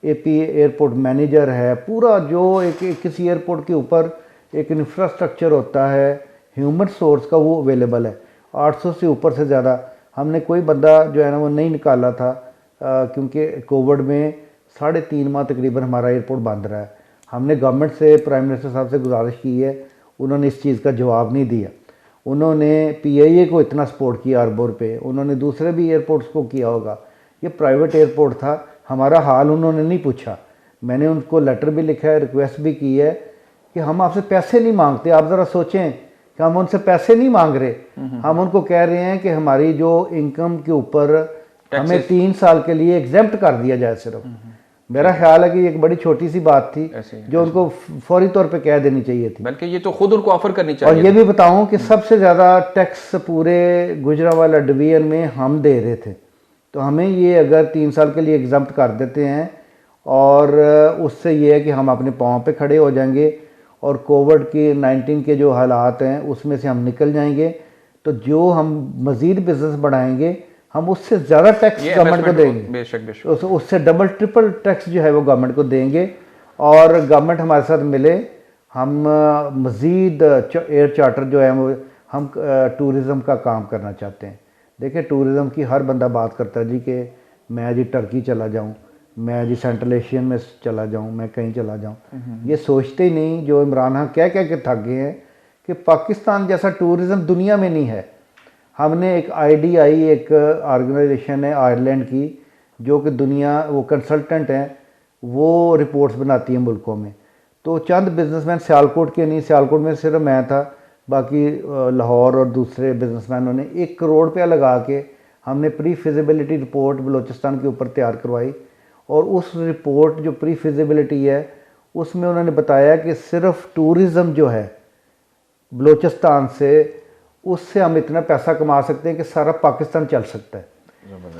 एपी एयरपोर्ट मैनेजर है, पूरा जो एक किसी एयरपोर्ट के ऊपर एक इंफ्रास्ट्रक्चर होता है ह्यूमन सोर्स का, वो अवेलेबल है। 800 से ऊपर से ज़्यादा हमने कोई बंदा जो है ना वो नहीं निकाला था, क्योंकि कोविड में 3.5 माह तकरीबन हमारा एयरपोर्ट बंद रहा है। हमने गवर्नमेंट से, प्राइम मिनिस्टर साहब से गुजारिश की है, उन्होंने इस चीज़ का जवाब नहीं दिया। उन्होंने पीआईए को इतना सपोर्ट किया अरबों पे, उन्होंने दूसरे भी एयरपोर्ट्स को किया होगा, ये प्राइवेट एयरपोर्ट था, हमारा हाल उन्होंने नहीं पूछा। मैंने उनको लेटर भी लिखा है, रिक्वेस्ट भी की है कि हम आपसे पैसे नहीं मांगते, आप ज़रा सोचें कि हम उनसे पैसे नहीं मांग रहे, हम उनको कह रहे हैं कि हमारी जो इनकम के ऊपर हमें 3 साल के लिए एग्जेम्प्ट कर दिया जाए सिर्फ। मेरा ख्याल है कि एक बड़ी छोटी सी बात थी जो उनको फौरी तौर पे कह देनी चाहिए थी, बल्कि ये तो खुद उनको ऑफर करनी चाहिए। और ये भी बताऊं कि सबसे ज़्यादा टैक्स पूरे गुजरांवाला डिवीजन में हम दे रहे थे, तो हमें ये अगर 3 साल के लिए एग्जम्प्ट कर देते हैं, और उससे ये है कि हम अपने पाँव पे खड़े हो जाएंगे और कोविड के 19 के जो हालात हैं उसमें से हम निकल जाएंगे, तो जो हम मज़ीद बिजनेस बढ़ाएंगे हम उससे ज़्यादा टैक्स गवर्नमेंट को देंगे, बेशक बेशक, उससे डबल ट्रिपल टैक्स जो है वो गवर्नमेंट को देंगे, और गवर्नमेंट हमारे साथ मिले, हम मज़ीद एयर चार्टर जो है वो हम टूरिज़म का काम करना चाहते हैं। देखिए, टूरिज़म की हर बंदा बात करता है जी कि मैं जी टर्की चला जाऊं, मैं जी सेंट्रल एशियन में चला जाऊं, मैं कहीं चला जाऊं। ये सोचते ही नहीं, जो इमरान खान कह के थक गए हैं कि पाकिस्तान जैसा टूरिज़म दुनिया में नहीं है। हमने एक IDI एक ऑर्गेनाइजेशन है आयरलैंड की, जो कि दुनिया, वो कंसल्टेंट हैं, वो रिपोर्ट्स बनाती है मुल्कों में। तो चंद बिजनेसमैन, सियालकोट के नहीं, सियालकोट में सिर्फ मैं था, बाकी लाहौर और दूसरे बिजनेसमैनों ने 1 करोड़ रुपया लगा के हमने प्री फिजिबिलिटी रिपोर्ट बलूचिस्तान के ऊपर तैयार करवाई, और उस रिपोर्ट जो प्री फिजिबिलिटी है उसमें उन्होंने बताया कि सिर्फ टूरिज़म जो है बलूचिस्तान से, उससे हम इतना पैसा कमा सकते हैं कि सारा पाकिस्तान चल सकता है।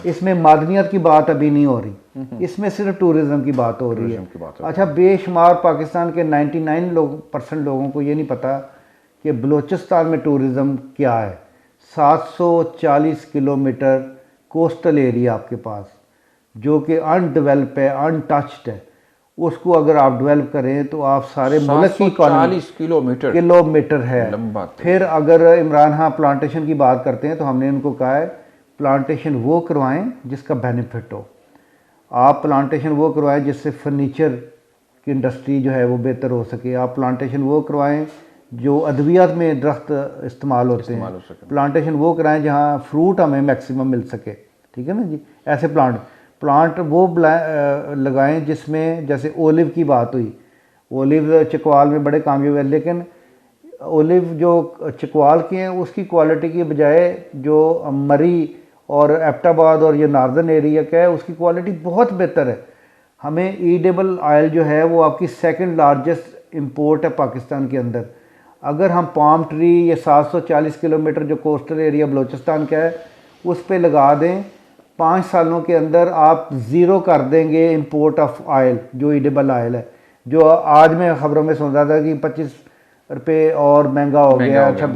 इसमें मादनियत की बात अभी नहीं हो रही, इसमें सिर्फ टूरिज़म की बात हो रही है। अच्छा, बेशुमार पाकिस्तान के 99% लोगों को ये नहीं पता कि बलूचिस्तान में टूरिज़म क्या है। 740 किलोमीटर कोस्टल एरिया आपके पास, जो कि अनडेवलप है, अनटच्ड है, उसको अगर आप डेवलप करें तो आप सारे मुल्क की 40 किलोमीटर है। फिर अगर इमरान खान प्लांटेशन की बात करते हैं तो हमने उनको कहा है प्लांटेशन वो करवाएं जिसका बेनिफिट हो। आप प्लांटेशन वो करवाएं जिससे फर्नीचर की इंडस्ट्री जो है वो बेहतर हो सके। आप प्लांटेशन वो करवाएं जो अद्वियात में दरख्त इस्तेमाल होते हैं। प्लांटेशन वो कराएं जहाँ फ्रूट हमें मैक्सिमम मिल सके, ठीक है ना जी। ऐसे प्लांट वो लगाएं जिसमें, जैसे ओलिव की बात हुई, ओलिव चकवाल में बड़े कामयाब है, लेकिन ओलिव जो चकवाल के हैं उसकी क्वालिटी की बजाय जो मरी और एबटाबाद और ये नार्दर्न एरिया का है उसकी क्वालिटी बहुत बेहतर है। हमें ईडेबल ऑयल जो है वो आपकी सेकंड लार्जेस्ट इंपोर्ट है पाकिस्तान के अंदर। अगर हम पाम ट्री ये 740 किलोमीटर जो कोस्टल एरिया बलूचिस्तान का है उस पे लगा दें, 5 सालों के अंदर आप ज़ीरो कर देंगे इंपोर्ट ऑफ ऑयल जो ईडेबल ऑयल है। जो आज मैं खबरों में सुन रहा था कि 25 रुपये और महंगा हो गया। अच्छा,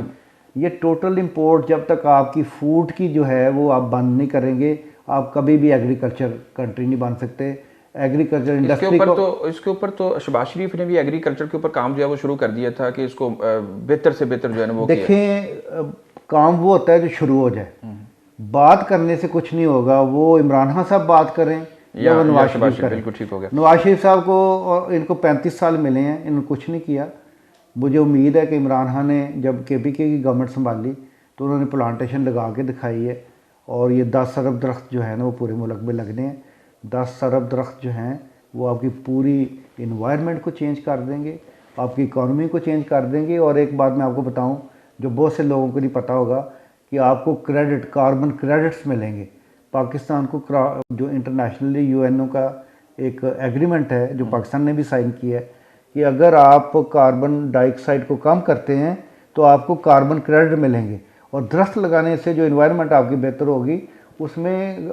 ये टोटल इंपोर्ट जब तक आपकी फूड की जो है वो आप बंद नहीं करेंगे, आप कभी भी एग्रीकल्चर कंट्री नहीं बन सकते। एग्रीकल्चर इंडस्ट्री इसके ऊपर तो शहबाज शरीफ ने भी एग्रीकल्चर के ऊपर काम जो है वो शुरू कर दिया था कि इसको बेहतर से बेहतर जो है ना वो देखें, काम वो होता है जो शुरू हो जाए, बात करने से कुछ नहीं होगा। वो इमरान खान साहब बात करें या वो नवाज शरीफ करें। बिल्कुल ठीक हो गया। नवाज शरीफ साहब को और इनको 35 साल मिले हैं, इन्होंने कुछ नहीं किया। मुझे उम्मीद है कि इमरान खान ने जब KPK की गवर्नमेंट संभाली तो उन्होंने प्लांटेशन लगा के दिखाई है और ये 10 अरब दरख्त जो है ना वो पूरे मुल्क में लगने हैं। 10 अरब दरख्त जो हैं वो आपकी पूरी इन्वायरमेंट को चेंज कर देंगे, आपकी इकॉनमी को चेंज कर देंगे। और एक बात मैं आपको बताऊं जो बहुत से लोगों को नहीं पता होगा कि आपको क्रेडिट, कार्बन क्रेडिट्स मिलेंगे। पाकिस्तान को जो इंटरनेशनली UNO का एक एग्रीमेंट है जो पाकिस्तान ने भी साइन किया है कि अगर आप कार्बन डाइऑक्साइड को कम करते हैं तो आपको कार्बन क्रेडिट मिलेंगे। और दरख्त लगाने से जो इन्वायरमेंट आपकी बेहतर होगी उसमें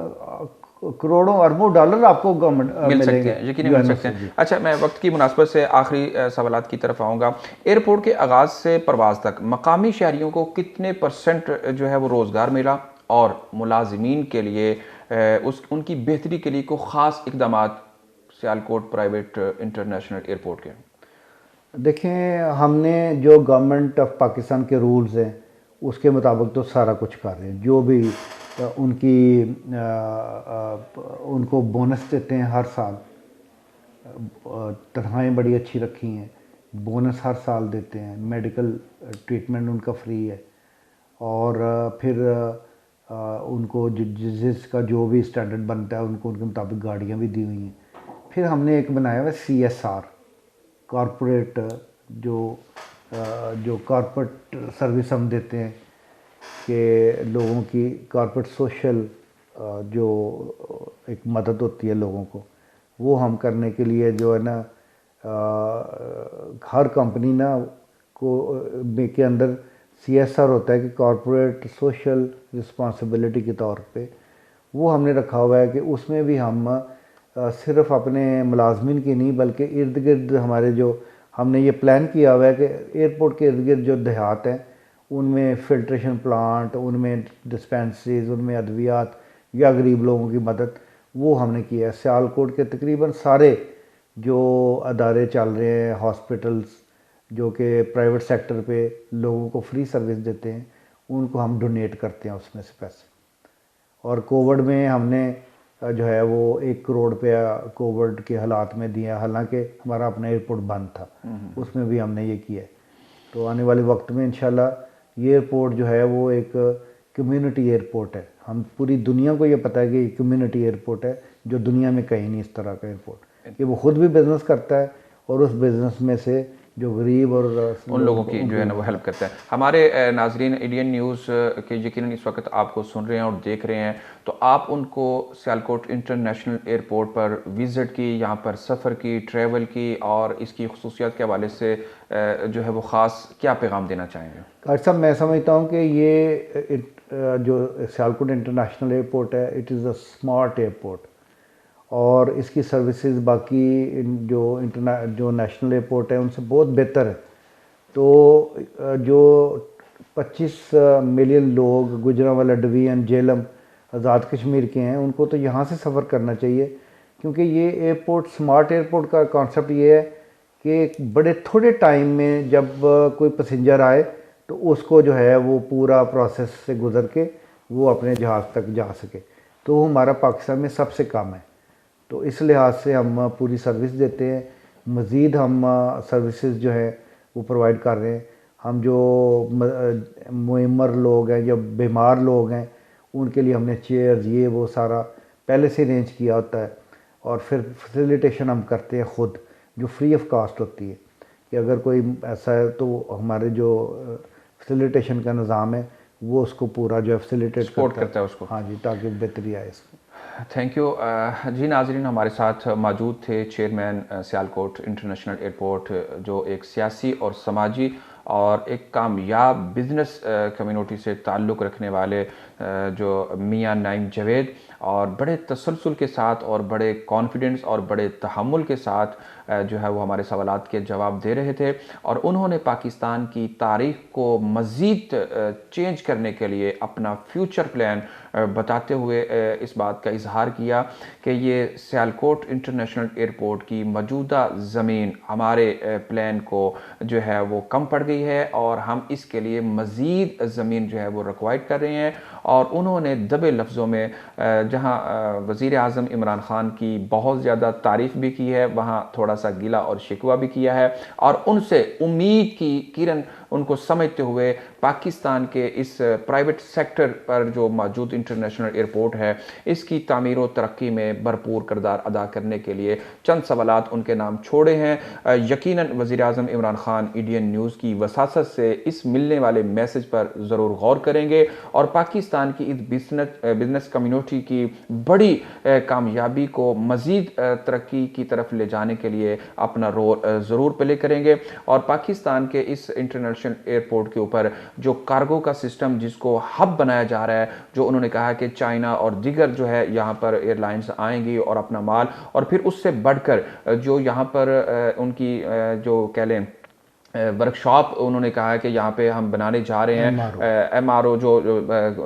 करोड़ों अरबों डॉलर आपको गवर्नमेंट मिल सकते हैं, यकीन मिल सकते हैं। अच्छा, मैं वक्त की मुनासबत से आखिरी सवालात की तरफ आऊँगा। एयरपोर्ट के आगाज़ से परवाज़ तक मकामी शहरियों को कितने % जो है वो रोज़गार मिला और मुलाजिमीन के लिए उनकी बेहतरी के लिए कोई ख़ास इकदाम सियालकोट प्राइवेट इंटरनेशनल एयरपोर्ट के? देखें, हमने जो गवर्नमेंट ऑफ पाकिस्तान के रूल्स हैं उसके मुताबिक तो सारा कुछ कर रहे हैं। जो भी उनको बोनस देते हैं हर साल, तनख्वाहें बड़ी अच्छी रखी हैं, बोनस हर साल देते हैं, मेडिकल ट्रीटमेंट उनका फ्री है। और फिर उनको जिसका जो भी स्टैंडर्ड बनता है उनको उनके मुताबिक गाड़ियाँ भी दी हुई हैं। फिर हमने एक बनाया हुआ CSR, कॉरपोरेट जो कॉरपोरेट सर्विस हम देते हैं कि लोगों की कॉरपोरेट सोशल जो एक मदद होती है लोगों को, वो हम करने के लिए जो है ना हर कंपनी ना के अंदर CSR होता है कि कॉरपोरेट सोशल रिस्पॉन्सिबिलिटी के तौर पे वो हमने रखा हुआ है कि उसमें भी हम सिर्फ अपने मुलाजमीन की नहीं बल्कि इर्द गिर्द हमारे जो हमने ये प्लान किया हुआ है कि एयरपोर्ट के इर्द गिर्द जो देहात हैं उनमें फ़िल्ट्रेशन प्लांट, उनमें डिस्पेंसरीज, उनमें अद्वियात या गरीब लोगों की मदद वो हमने किया है। सियालकोट के तकरीबन सारे जो अदारे चल रहे हैं, हॉस्पिटल्स जो कि प्राइवेट सेक्टर पे लोगों को फ्री सर्विस देते हैं, उनको हम डोनेट करते हैं उसमें से पैसे। और कोविड में हमने जो है वो 1 करोड़ रुपया कोविड के हालात में दिया, हालांकि हमारा अपना एयरपोर्ट बंद था, उसमें भी हमने ये किया है। तो आने वाले वक्त में इंशाल्लाह ये एयरपोर्ट जो है वो एक कम्युनिटी एयरपोर्ट है। हम पूरी दुनिया को ये पता है कि कम्युनिटी एयरपोर्ट है, जो दुनिया में कहीं नहीं इस तरह का एयरपोर्ट कि वो खुद भी बिज़नेस करता है और उस बिज़नेस में से जो गरीब और उन लोगों की जो है ना वो हेल्प करता है। हमारे नाजरीन इंडियन न्यूज़ के यकीनन इस वक्त आपको सुन रहे हैं और देख रहे हैं, तो आप उनको सियालकोट इंटरनेशनल एयरपोर्ट पर विज़िट की, यहाँ पर सफ़र की, ट्रैवल की और इसकी खसूसियात के हवाले से जो है वो ख़ास क्या पैगाम देना चाहेंगे? कारड साहब, मैं समझता हूँ कि ये जो सियालकोट इंटरनेशनल एयरपोर्ट है, it is a smart airport और इसकी सर्विसेज बाकी जो नेशनल एयरपोर्ट है उनसे बहुत बेहतर है। तो जो 25 मिलियन लोग गुजरांवाला डिवीज़न, झेलम, आज़ाद कश्मीर के हैं, उनको तो यहाँ से सफ़र करना चाहिए, क्योंकि ये एयरपोर्ट, स्मार्ट एयरपोर्ट का कॉन्सेप्ट ये है कि बड़े थोड़े टाइम में जब कोई पैसेंजर आए तो उसको जो है वो पूरा प्रोसेस से गुज़र के वो अपने जहाज़ तक जा सके। तो वो हमारा पाकिस्तान में सबसे कम है। तो इस लिहाज से हम पूरी सर्विस देते हैं। मज़ीद हम सर्विसेज जो है वो प्रोवाइड कर रहे हैं। हम जो मुअम्मर लोग हैं, जो बीमार लोग हैं, उनके लिए हमने चेयर्स ये वो सारा पहले से अरेंज किया होता है और फिर फैसिलिटेशन हम करते हैं ख़ुद, जो फ्री ऑफ कास्ट होती है। कि अगर कोई ऐसा है तो हमारे जो फैसिलिटेशन का निज़ाम है वो उसको पूरा जो है फैसिलिटेट सपोर्ट करता है उसको। हाँ जी, ताकि बेहतरी आए इसमें। थैंक यू जी। नाजरीन, हमारे साथ मौजूद थे चेयरमैन सियालकोट इंटरनेशनल एयरपोर्ट, जो एक सियासी और समाजी और एक कामयाब बिज़नेस कम्युनिटी से ताल्लुक़ रखने वाले जो मियां नईम जावेद, और बड़े तसलसल के साथ और बड़े कॉन्फिडेंस और बड़े तहम्मुल के साथ जो है वो हमारे सवालात के जवाब दे रहे थे। और उन्होंने पाकिस्तान की तारीख़ को मज़ीद चेंज करने के लिए अपना फ्यूचर प्लान बताते हुए इस बात का इजहार किया कि ये सियालकोट इंटरनेशनल एयरपोर्ट की मौजूदा ज़मीन हमारे प्लान को जो है वो कम पड़ गई है और हम इसके लिए मज़ीद ज़मीन जो है वो रिक्वायर्ड कर रहे हैं। और उन्होंने दबे लफ्ज़ों में जहां वज़ीर आज़म इमरान ख़ान की बहुत ज़्यादा तारीफ़ भी की है, वहां थोड़ा सा गिला और शिकवा भी किया है और उनसे उम्मीद की किरण उनको समझते हुए पाकिस्तान के इस प्राइवेट सेक्टर पर जो मौजूद इंटरनेशनल एयरपोर्ट है इसकी तामीर व तरक्की में भरपूर किरदार अदा करने के लिए चंद सवालात उनके नाम छोड़े हैं। यकीनन वज़ीर आज़म इमरान ख़ान इंडियन न्यूज़ की वसासत से इस मिलने वाले मैसेज पर ज़रूर गौर करेंगे और पाकिस्तान की इस बिज़नेस कम्युनिटी की बड़ी कामयाबी को मज़ीद तरक्की की तरफ ले जाने के लिए अपना रोल ज़रूर प्ले करेंगे। और पाकिस्तान के इस इंटरनेशनल एयरपोर्ट के ऊपर जो कार्गो का सिस्टम जिसको हब बनाया जा रहा है, जो उन्होंने कहा कि चाइना और दीगर जो है यहाँ पर एयरलाइंस आएंगी और अपना माल, और फिर उससे बढ़कर जो यहाँ पर उनकी जो कह लें वर्कशॉप उन्होंने कहा है कि यहाँ पे हम बनाने जा रहे हैं MRO जो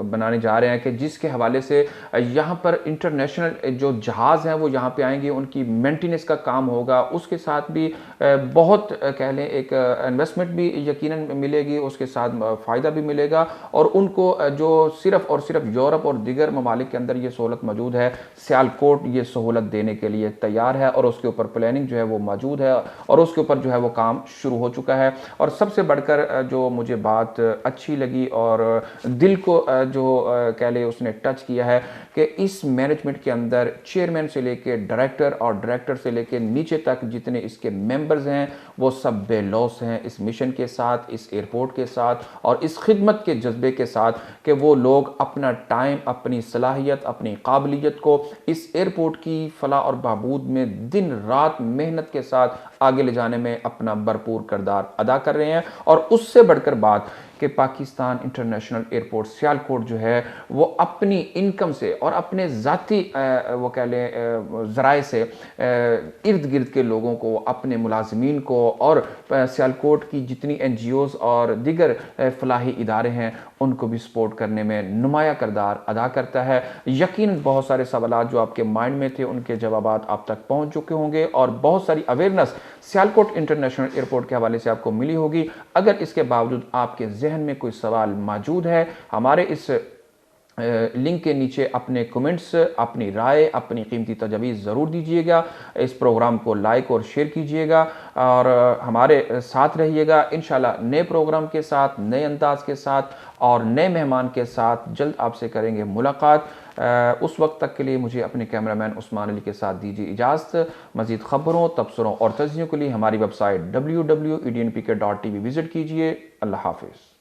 बनाने जा रहे हैं कि जिसके हवाले से यहाँ पर इंटरनेशनल जो जहाज़ हैं वो यहाँ पे आएंगे, उनकी मेंटेनेंस का काम होगा। उसके साथ भी बहुत कह लें एक इन्वेस्टमेंट भी यकीनन मिलेगी, उसके साथ फ़ायदा भी मिलेगा और उनको जो सिर्फ़ और सिर्फ यूरोप और दीगर ममालिक के अंदर ये सहूलत मौजूद है, सियालकोट ये सहूलत देने के लिए तैयार है और उसके ऊपर प्लानिंग जो है वो मौजूद है और उसके ऊपर जो है वो काम शुरू हो चुका है। और सबसे बढ़कर जो मुझे बात अच्छी लगी और दिल को जो कह ले उसने टच किया है कि इस मैनेजमेंट के अंदर चेयरमैन से लेके डायरेक्टर और डायरेक्टर से लेके नीचे तक जितने इसके मेंबर्स हैं वो सब बेलौस हैं इस मिशन के साथ, इस एयरपोर्ट के साथ और इस खिदमत के जज्बे के साथ कि वो लोग अपना टाइम, अपनी सलाहियत, अपनी काबिलियत को इस एयरपोर्ट की फलाह और बहबूद में दिन रात मेहनत के साथ आगे ले जाने में अपना भरपूर किरदार अदा कर रहे हैं। और उससे बढ़कर बात कि पाकिस्तान इंटरनेशनल एयरपोर्ट सियालकोट जो है वो अपनी इनकम से और अपने ज़ाती वो कह लें ज़राए से इर्द गिर्द के लोगों को, अपने मुलाजमीन को और सियालकोट की जितनी NGOs और दीगर फलाही इदारे हैं उनको भी सपोर्ट करने में नुमाया किरदार अदा करता है। यकीन बहुत सारे सवालात जो आपके माइंड में थे उनके जवाबात आप तक पहुंच चुके होंगे और बहुत सारी अवेयरनेस सियालकोट इंटरनेशनल एयरपोर्ट के हवाले से आपको मिली होगी। अगर इसके बावजूद आपके जहन में कोई सवाल मौजूद है, हमारे इस लिंक के नीचे अपने कमेंट्स, अपनी राय, अपनी कीमती तजवीज़ ज़रूर दीजिएगा। इस प्रोग्राम को लाइक और शेयर कीजिएगा और हमारे साथ रहिएगा। इंशाल्लाह नए प्रोग्राम के साथ, नए अंदाज के साथ और नए मेहमान के साथ जल्द आपसे करेंगे मुलाकात। उस वक्त तक के लिए मुझे अपने कैमरामैन उस्मान अली के साथ दीजिए इजाज़त। मज़ीद ख़बरों, तबसरों और तजज़ियों के लिए हमारी वेबसाइट www.ednpk.tv विज़िट कीजिए। अल्लाह हाफ़िज़।